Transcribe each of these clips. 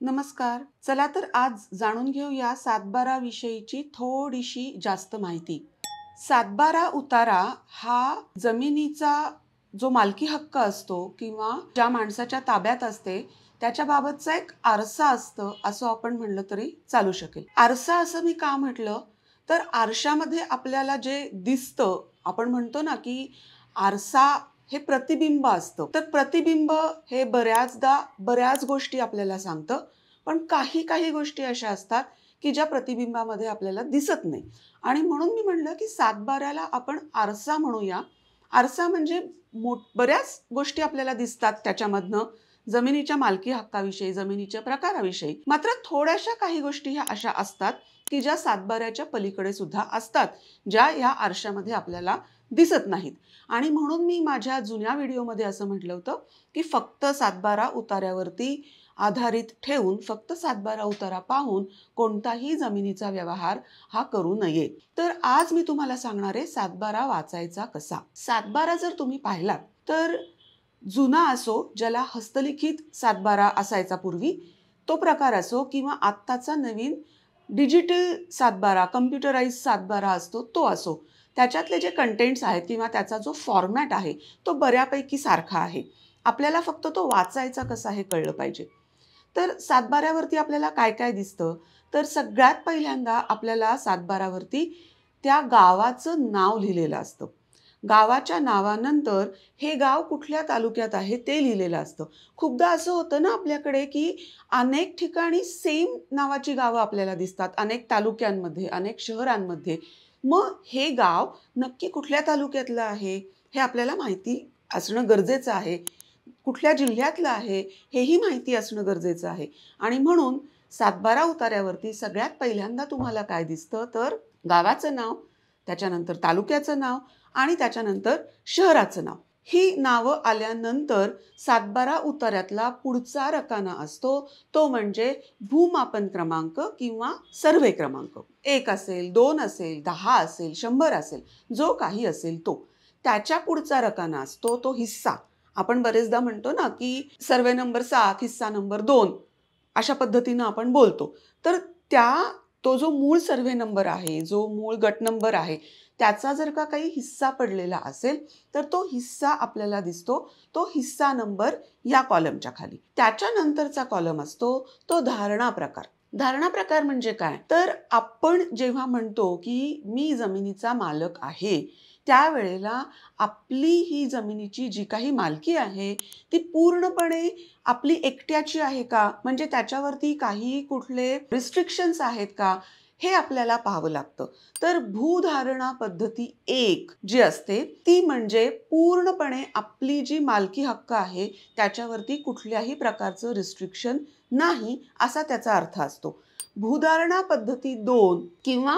नमस्कार. चला तर आज जाणून घेऊया सातबारा विषयीची थोडीशी जास्त माहिती. सातबारा उतारा हा जमिनीचा जो मालकी हक्क असतो किंवा ज्या माणसाच्या ताब्यात असते त्याच्या बाबतचा एक आरसा असतं असं आपण म्हणलं तरी चालू शकेल. आरसा असं मी का म्हटलं तर आरशामध्ये आपल्याला जे दिसतं आपण म्हणतो ना की आरसा हे प्रतिबिंब असतं. तर प्रतिबिंब हे बऱ्याचदा बऱ्याच गोष्टी आपल्याला सांगतं. पण काही काही गोष्टी अशा असतात की ज्या प्रतिबिंबामध्ये आपल्याला दिसत नाही. आणि म्हणून मी म्हणलं की सातबाऱ्याला आपण आरसा म्हणूया. आरसा म्हणजे बऱ्याच गोष्टी आपल्याला दिसतात त्याच्यामधनं जमिनीच्या मालकी हक्काविषयी, जमिनीच्या प्रकाराविषयी. मात्र थोड्याशा काही गोष्टी ह्या अशा असतात की ज्या सातबाऱ्याच्या पलीकडे सुद्धा असतात, ज्या ह्या आरशामध्ये आपल्याला दिसत नाहीत. आणि म्हणून मी माझ्या जुन्या व्हिडिओमध्ये असं म्हटलं होतं की फक्त सातबारा उतार्यावरती आधारित ठेवून, फक्त सातबारा उतारा पाहून कोणताही जमिनीचा व्यवहार हा करू नये. तर आज मी तुम्हाला सांगणार आहे सातबारा वाचायचा कसा. सातबारा जर तुम्ही पाहिलात तर जुना असो, ज्याला हस्तलिखित सातबारा असायचा पूर्वी, तो प्रकार असो किंवा आत्ताचा नवीन डिजिटल सातबारा, कम्प्युटराइज सातबारा असतो तो असो. त्याच्यातले जे कंटेंट्स आहेत किंवा त्याचा जो फॉर्मॅट आहे तो बऱ्यापैकी सारखा आहे. आपल्याला फक्त तो वाचायचा कसा हे कळलं पाहिजे. तर सातबाऱ्यावरती आपल्याला काय काय दिसतं तर सगळ्यात पहिल्यांदा आपल्याला सातबारावरती त्या गावाचं नाव लिहिलेलं असतं. गावाच्या नावानंतर हे गाव कुठल्या तालुक्यात आहे ते लिहिलेलं असतं. खूपदा असं होतं ना आपल्याकडे की अनेक ठिकाणी सेम नावाची गावं आपल्याला दिसतात, अनेक तालुक्यांमध्ये, अनेक शहरांमध्ये. मग हे गाव नक्की कुठल्या तालुक्यातलं आहे हे आपल्याला माहिती असणं गरजेचं आहे. कुठल्या जिल्ह्यातलं आहे हेही माहिती असणं गरजेचं आहे. आणि म्हणून सातबारा उतार्यावरती सगळ्यात पहिल्यांदा तुम्हाला काय दिसतं तर गावाचं नाव, त्याच्यानंतर तालुक्याचं नाव आणि त्याच्यानंतर शहराचं नाव. ही नावं आल्यानंतर सातबारा उतार्यातला पुढचा रकाना असतो तो म्हणजे भूमापन क्रमांक किंवा सर्व्हे क्रमांक. 1 असेल, 2 असेल, 10 असेल, 100 असेल, जो काही असेल तो. त्याच्या पुढचा रकाना असतो तो हिस्सा. आपण बरेचदा म्हणतो ना की सर्वे नंबर 7, हिस्सा नंबर 2 अशा पद्धतीनं आपण बोलतो. तर तो जो मूळ सर्व्हे नंबर आहे, जो मूळ गट नंबर आहे, त्याचा जर का काही हिस्सा पडलेला असेल तर तो हिस्सा आपल्याला दिसतो. तो हिस्सा नंबर या कॉलमच्या खाली. त्याच्यानंतरचा कॉलम असतो तो धारणा प्रकार. धारणा प्रकार म्हणजे काय तर आपण जेव्हा म्हणतो की मी जमिनीचा मालक आहे त्यावेळेला आपली ही जमिनीची जी काही मालकी आहे ती पूर्णपणे आपली एकट्याची आहे का, म्हणजे त्याच्यावरती काही कुठले रिस्ट्रिक्शन्स आहेत का हे आपल्याला पाहावं लागतं. तर भूधारणा पद्धती 1 जी असते ती म्हणजे पूर्णपणे आपली जी मालकी हक्क आहे त्याच्यावरती कुठल्याही प्रकारचं रिस्ट्रिक्शन नाही असा त्याचा अर्थ असतो. भूधारणा पद्धती 2 किंवा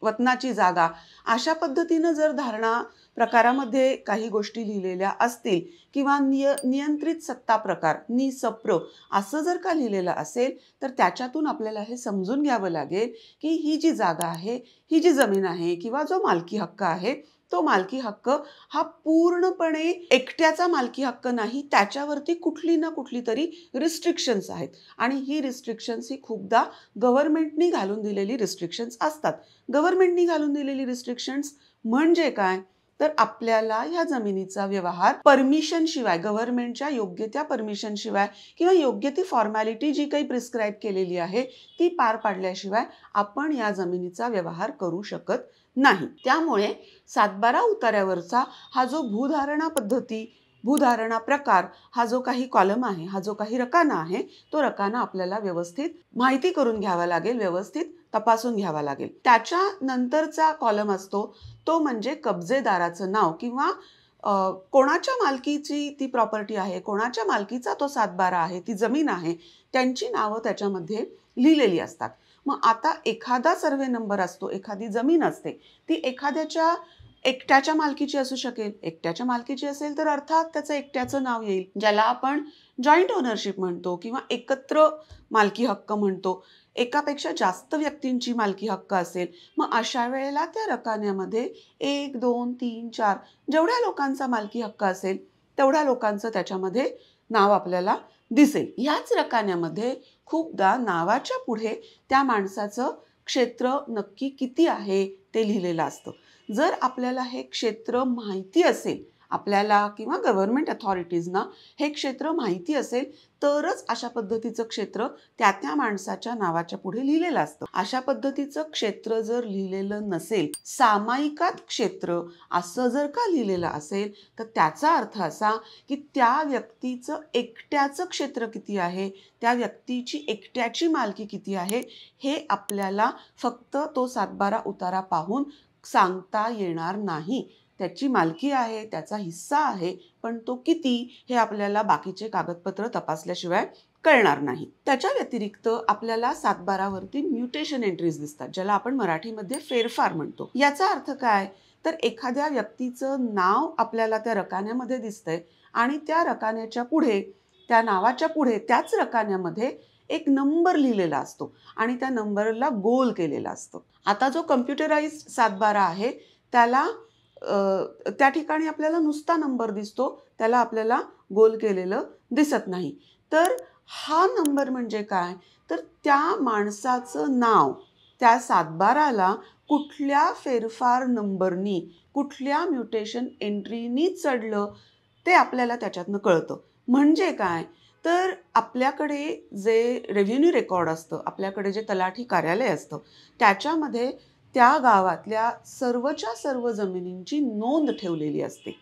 वतनाची जागा अशा पद्धतीनं जर धारणा प्रकारामध्ये काही गोष्टी लिहिलेल्या असतील किंवा नियंत्रित सत्ता प्रकार निसप्र असं जर का लिहिलेलं असेल तर त्याच्यातून आपल्याला हे समजून घ्यावं लागेल की ही जी जागा आहे, ही जी जमीन आहे किंवा जो मालकी हक्क आहे तो मालकी हक्क हा पूर्णपणे एकट्याचा मालकी हक्क नाही, त्याच्यावरती कुठली ना कुठली तरी रिस्ट्रिक्शन्स आहेत. आणि ही रिस्ट्रिक्शन्स ही खूपदा गव्हर्नमेंटनी घालून दिलेली रिस्ट्रिक्शन्स असतात. गव्हर्नमेंटनी घालून दिलेली रिस्ट्रिक्शन्स म्हणजे काय तर आपल्याला ह्या जमिनीचा व्यवहार परमिशन शिवाय, गव्हर्नमेंटच्या योग्य त्या परमिशन शिवाय किंवा योग्य ती फॉर्मॅलिटी जी काही प्रिस्क्राईब केलेली आहे ती पार पाडल्याशिवाय आपण या जमिनीचा व्यवहार करू शकत नाही. त्यामुळे सातबारा उतार्यावरचा हा जो भूधारणा पद्धती, भूधारणा प्रकार हा जो काही कॉलम आहे, हा जो काही रकाना आहे, तो रकाना आपल्याला व्यवस्थित माहिती करून घ्यावा लागेल, व्यवस्थित तपासून घ्यावा लागेल. त्याच्यानंतरचा कॉलम असतो तो म्हणजे कब्जेदाराचं नाव किंवा कोणाच्या मालकीची ती प्रॉपर्टी आहे, कोणाच्या मालकीचा तो सातबारा आहे, ती जमीन आहे, त्यांची नावं त्याच्यामध्ये लिहिलेली असतात. मग आता एखादा सर्व्हे नंबर असतो, एखादी जमीन असते, ती एखाद्याच्या एकट्याच्या मालकीची असू शकेल. एकट्याच्या मालकीची असेल तर अर्थात त्याचं एकट्याचं नाव येईल, ज्याला आपण जॉईंट ओनरशिप म्हणतो किंवा एकत्र मालकी हक्क म्हणतो. एकापेक्षा जास्त व्यक्तींची मालकी हक्क असेल मग अशा वेळेला त्या रकान्यामध्ये 1, 2, 3, 4 जेवढ्या लोकांचा मालकी हक्क असेल तेवढ्या लोकांचं त्याच्यामध्ये नाव आपल्याला दिसेल. ह्याच रकान्यामध्ये खूपदा नावाच्या पुढे त्या माणसाचं क्षेत्र नक्की किती आहे ते लिहिलेलं असतं. जर आपल्याला हे क्षेत्र माहिती असेल, आपल्याला किंवा गव्हर्नमेंट अथॉरिटीजना हे क्षेत्र माहिती असेल, तरच अशा पद्धतीचं क्षेत्र त्या माणसाच्या नावाच्या पुढे लिहिलेलं असतं. अशा पद्धतीचं क्षेत्र जर लिहिलेलं नसेल, सामायिकात क्षेत्र असं जर का लिहिलेलं असेल, तर त्याचा अर्थ असा की त्या व्यक्तीचं एकट्याचं क्षेत्र किती आहे, त्या व्यक्तीची एकट्याची मालकी किती आहे, हे आपल्याला फक्त तो 7/12 उतारा पाहून सांगता येणार नाही. त्याची मालकी आहे, त्याचा हिस्सा आहे, पण तो किती हे आपल्याला बाकीचे कागदपत्र तपासल्याशिवाय कळणार नाही. त्याच्या व्यतिरिक्त आपल्याला 7/12 वरती म्युटेशन एंट्रीज दिसतात, ज्याला आपण मराठीमध्ये फेरफार म्हणतो. याचा अर्थ काय, तर एखाद्या व्यक्तीचं नाव आपल्याला त्या रकान्यामध्ये दिसतंय आणि त्या रकान्याच्या पुढे, त्या नावाच्या पुढे त्याच रकान्यामध्ये एक नंबर लिहिलेला असतो आणि त्या नंबरला गोल केलेला असतो. आता जो कम्प्युटराइज्ड 7/12 आहे त्याला त्या ठिकाणी आपल्याला नुसता नंबर दिसतो, त्याला आपल्याला गोल केलेलं दिसत नाही. तर हा नंबर म्हणजे काय, तर त्या माणसाचं नाव त्या 7/12ला कुठल्या फेरफार नंबरनी, कुठल्या म्युटेशन एंट्रीनी चढलं ते आपल्याला त्याच्यातनं कळतं. म्हणजे काय, तर आपल्याकडे जे रेव्हेन्यू रेकॉर्ड असतं, आपल्याकडे जे तलाठी कार्यालय असतं, त्याच्यामध्ये त्या गावातल्या सर्वच्या सर्व जमिनींची नोंद ठेवलेली असते.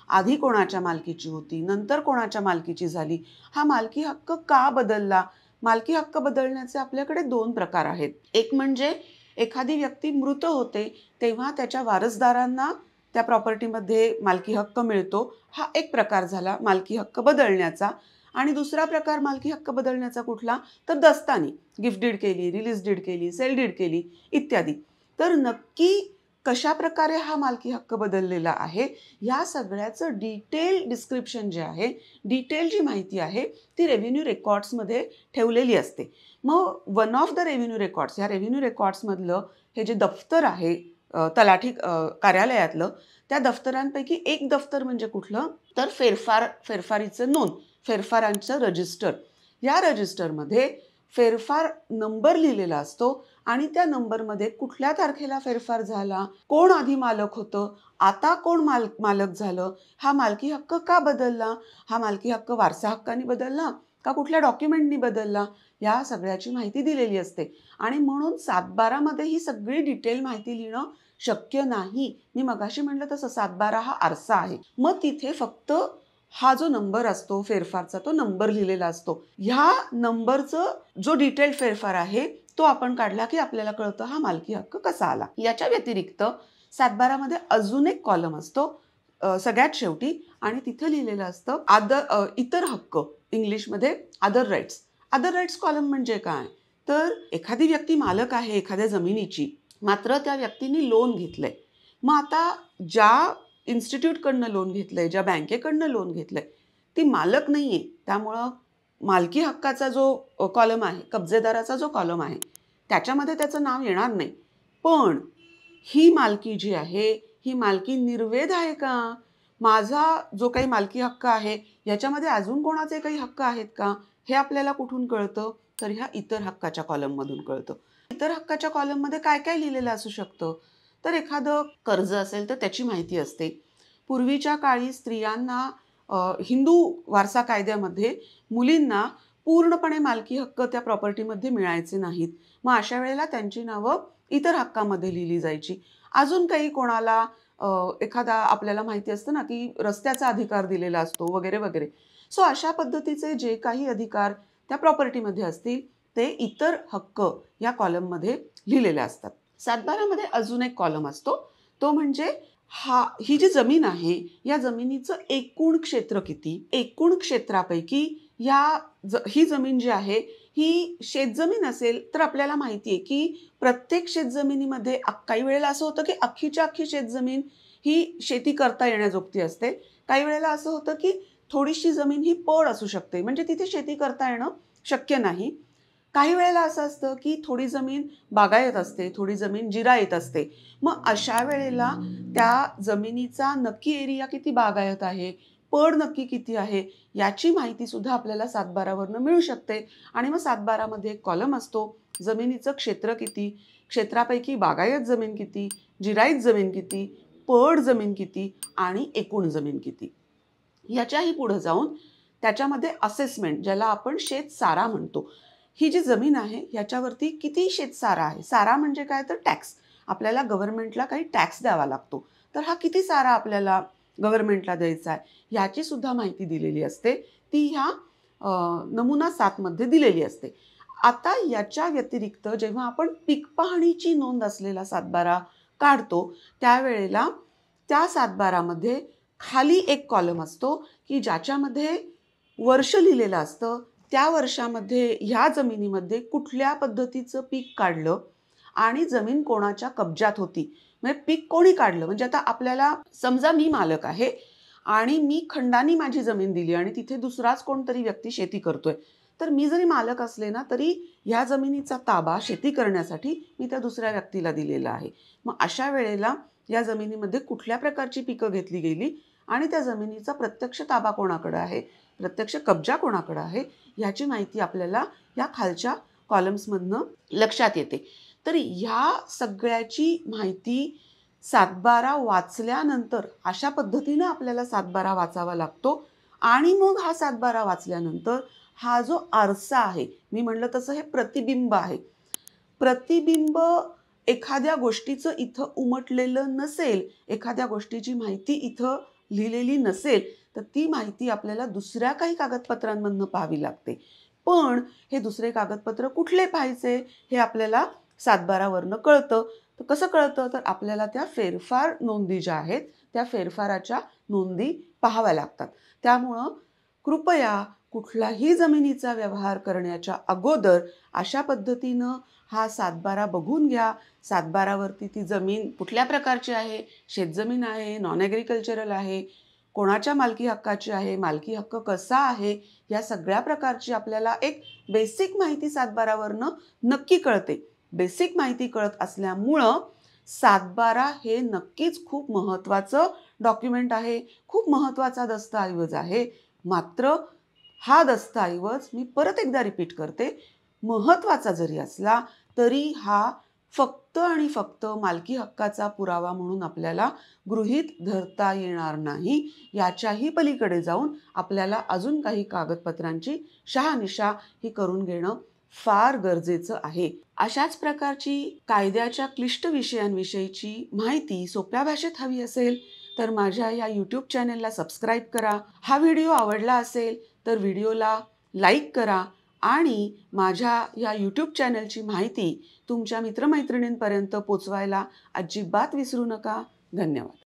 आधी कोणाच्या मालकीची होती, नंतर कोणाच्या मालकीची झाली, हा मालकी हक्क का बदलला. मालकी हक्क बदलण्याचे आपल्याकडे 2 प्रकार आहेत. एक म्हणजे एखादी व्यक्ती मृत होते तेव्हा त्याच्या वारसदारांना त्या प्रॉपर्टीमध्ये मालकी हक्क मिळतो, हा एक प्रकार झाला मालकी हक्क बदलण्याचा. आणि दुसरा प्रकार मालकी हक्क बदलण्याचा कुठला, तर दस्तानी, गिफ्ट डीड केली, रिलीज डीड केली, सेल डीड केली इत्यादी. तर नक्की कशा प्रकारे हा मालकी हक्क बदललेला आहे, या सगळ्याचं डिटेल डिस्क्रिप्शन जे आहे, डिटेल जी माहिती आहे ती रेव्हेन्यू रेकॉर्ड्समध्ये ठेवलेली असते. मग one of the revenue records, या रेव्हेन्यू रेकॉर्ड्समधलं हे जे दफ्तर आहे तलाठी कार्यालयातलं, त्या दफ्तरांपैकी एक दफ्तर म्हणजे कुठलं, तर फेरफारीचं नोंद, फेरफारांचं रजिस्टर. या रजिस्टरमध्ये फेरफार नंबर लिहिलेला असतो आणि त्या नंबरमध्ये कुठल्या तारखेला फेरफार झाला, कोण आधी मालक होतं, आता कोण मालक झालं, हा मालकी हक्क का बदलला, हा मालकी हक्क वारसा हक्काने बदलला का कुठल्या डॉक्युमेंटनी बदलला, या सगळ्याची माहिती दिलेली असते. आणि म्हणून 7/12 मध्ये ही सगळी डिटेल माहिती लिहिणं शक्य नाही. मी मगाशी म्हटलं तसं 7/12 हा आरसा आहे. मग तिथे फक्त हा जो नंबर असतो फेरफारचा, तो नंबर लिहिलेला असतो. ह्या नंबरचं जो डिटेल्ड फेरफार आहे तो आपण काढला की आपल्याला कळतं हा मालकी हक्क कसा आला. याच्या व्यतिरिक्त 7/12 मध्ये अजून एक कॉलम असतो सगळ्यात शेवटी, आणि तिथे लिहिलेलं असतं इतर हक्क, इंग्लिशमध्ये other rights. Other rights column म्हणजे काय, तर एखादी व्यक्ती मालक आहे एखाद्या जमिनीची, मात्र त्या व्यक्तीने लोन घेतलंय. मग आता ज्या इन्स्टिट्यूटकडनं लोन घेतलंय, ज्या बँकेकडनं लोन घेतलंय, ती मालक नाहीये, त्यामुळं मालकी हक्काचा जो कॉलम आहे, कब्जेदाराचा जो कॉलम आहे, त्याच्यामध्ये त्याचं नाव येणार नाही. पण ही मालकी जी आहे, ही मालकी निर्वेद आहे का, माझा जो काही मालकी हक्क आहे याच्यामध्ये अजून कोणाचे काही हक्क आहेत का, हे आपल्याला कुठून कळतं, तर ह्या इतर हक्काच्या कॉलममधून कळतं. इतर हक्काच्या कॉलममध्ये काय काय लिहिलेलं असू शकतं, तर एखादं कर्ज असेल तर त्याची माहिती असते. पूर्वीच्या काळी स्त्रियांना हिंदू वारसा कायद्यामध्ये मुलींना पूर्णपणे मालकी हक्क त्या प्रॉपर्टीमध्ये मिळायचे नाहीत. मग अशा वेळेला त्यांची नावं इतर हक्कामध्ये लिहिली जायची. अजून काही कोणाला एखादा आपल्याला माहिती असतं ना की रस्त्याचा अधिकार दिलेला असतो वगैरे वगैरे. सो अशा पद्धतीचे जे काही अधिकार त्या प्रॉपर्टीमध्ये असतील ते इतर हक्क या कॉलममध्ये लिहिलेले असतात. 7/12 मध्ये अजून एक कॉलम असतो, तो म्हणजे ही जी जमीन आहे या जमिनीचं एकूण क्षेत्र किती. एकूण क्षेत्रापैकी ही जमीन जी आहे ही शेतजमीन असेल तर आपल्याला माहिती आहे की प्रत्येक शेतजमिनीमध्ये काही वेळेला असं होतं की अख्खीच्या अख्खी शेतजमीन ही शेती करता येण्याजोगती असते. काही वेळेला असं होतं की थोडीशी जमीन ही पड असू शकते, म्हणजे तिथे शेती करता येणं शक्य नाही. काही वेळेला असं असतं की थोडी जमीन बागायत असते, थोडी जमीन जिरायत असते. मग अशा वेळेला त्या जमिनीचा नक्की एरिया किती बागायत आहे, पड नक्की किती आहे याची माहिती सुद्धा आपल्याला 7/12वरनं मिळू शकते. आणि मग 7/12मध्ये एक कॉलम असतो, जमिनीचं क्षेत्र किती, क्षेत्रापैकी बागायत जमीन किती, जिरायत जमीन किती, पड जमीन किती आणि एकूण जमीन किती. याच्याही पुढे जाऊन त्याच्यामध्ये असेसमेंट, ज्याला आपण शेतसारा म्हणतो, ही जी जमीन आहे ह्याच्यावरती किती शेतसारा आहे. सारा म्हणजे काय तर टॅक्स. आपल्याला गव्हर्नमेंटला काही टॅक्स द्यावा लागतो. तर हा किती सारा आपल्याला गव्हर्नमेंटला द्यायचा आहे ह्याची सुद्धा माहिती दिलेली असते. ती ह्या नमुना 7मध्ये दिलेली असते. आता याच्या व्यतिरिक्त जेव्हा आपण पीक पाहणीची नोंद असलेला 7/12 काढतो त्यावेळेला त्या 7/12मध्ये खाली एक कॉलम असतो की ज्याच्यामध्ये वर्ष लिहिलेलं असतं. त्या वर्षामध्ये ह्या जमिनीमध्ये कुठल्या पद्धतीचं पीक काढलं आणि जमीन कोणाच्या कब्जात होती, म्हणजे पीक कोणी काढलं. म्हणजे आता आपल्याला समजा मी मालक आहे आणि मी खंडानी माझी जमीन दिली आणि तिथे दुसराच कोणतरी व्यक्ती शेती करतोय. तर मी जरी मालक असले ना तरी ह्या जमिनीचा ताबा शेती करण्यासाठी मी त्या दुसऱ्या व्यक्तीला दिलेला आहे. मग अशा वेळेला या जमिनीमध्ये कुठल्या प्रकारची पिकं घेतली गेली आणि त्या जमिनीचा प्रत्यक्ष ताबा कोणाकडे आहे, प्रत्यक्ष कब्जा कोणाकडे आहे ह्याची माहिती आपल्याला या खालच्या कॉलम्समधनं लक्षात येते. तर ह्या सगळ्याची माहिती 7/12 वाचल्यानंतर अशा पद्धतीनं आपल्याला 7/12 वाचावा लागतो. आणि मग हा 7/12 वाचल्यानंतर हा जो आरसा आहे, मी म्हणलं तसं हे प्रतिबिंब आहे. प्रतिबिंब एखाद्या गोष्टीचं इथं उमटलेलं नसेल, एखाद्या गोष्टीची माहिती इथं लिहिलेली नसेल, तर ती माहिती आपल्याला दुसऱ्या काही कागदपत्रांमधनं पाहावी लागते. पण हे दुसरे कागदपत्र कुठले पाहायचे हे आपल्याला 7/12वरनं कळतं. तर कसं कळतं, तर आपल्याला त्या फेरफार नोंदी ज्या आहेत त्या फेरफाराच्या नोंदी पाहाव्या लागतात. त्यामुळं कृपया कुठलाही जमिनीचा व्यवहार करण्याच्या अगोदर अशा पद्धतीनं हा 7/12 बघून घ्या. 7/12वरती ती जमीन कुठल्या प्रकारची आहे, शेतजमीन आहे, नॉन ॲग्रिकल्चरल आहे, कोणाच्या मालकी हक्काची आहे, मालकी हक्क कसा आहे, या सगळ्या प्रकारची आपल्याला एक बेसिक माहिती 7/12वरनं नक्की कळते. बेसिक माहिती कळत असल्यामुळं 7/12 हे नक्कीच खूप महत्त्वाचं डॉक्युमेंट आहे, खूप महत्त्वाचा दस्तऐवज आहे. मात्र हा दस्तऐवज मी परत एकदा रिपीट करते, महत्त्वाचा जरी असला तरी हा फक्त आणि फक्त मालकी हक्काचा पुरावा म्हणून आपल्याला गृहीत धरता येणार नाही. याच्याही पलीकडे जाऊन आपल्याला अजून काही कागदपत्रांची शहानिशा ही करून घेणं फार गरजेचं आहे. अशाच प्रकारची कायद्याच्या क्लिष्ट विषयांविषयीची माहिती सोप्या भाषेत हवी असेल तर माझ्या या यूट्यूब चॅनेलला सबस्क्राईब करा. हा व्हिडिओ आवडला असेल तर व्हिडिओला लाईक करा आणि माझ्या या यूट्यूब चॅनलची माहिती तुमच्या मित्रमैत्रिणींपर्यंत पोचवायला अजिबात विसरू नका. धन्यवाद.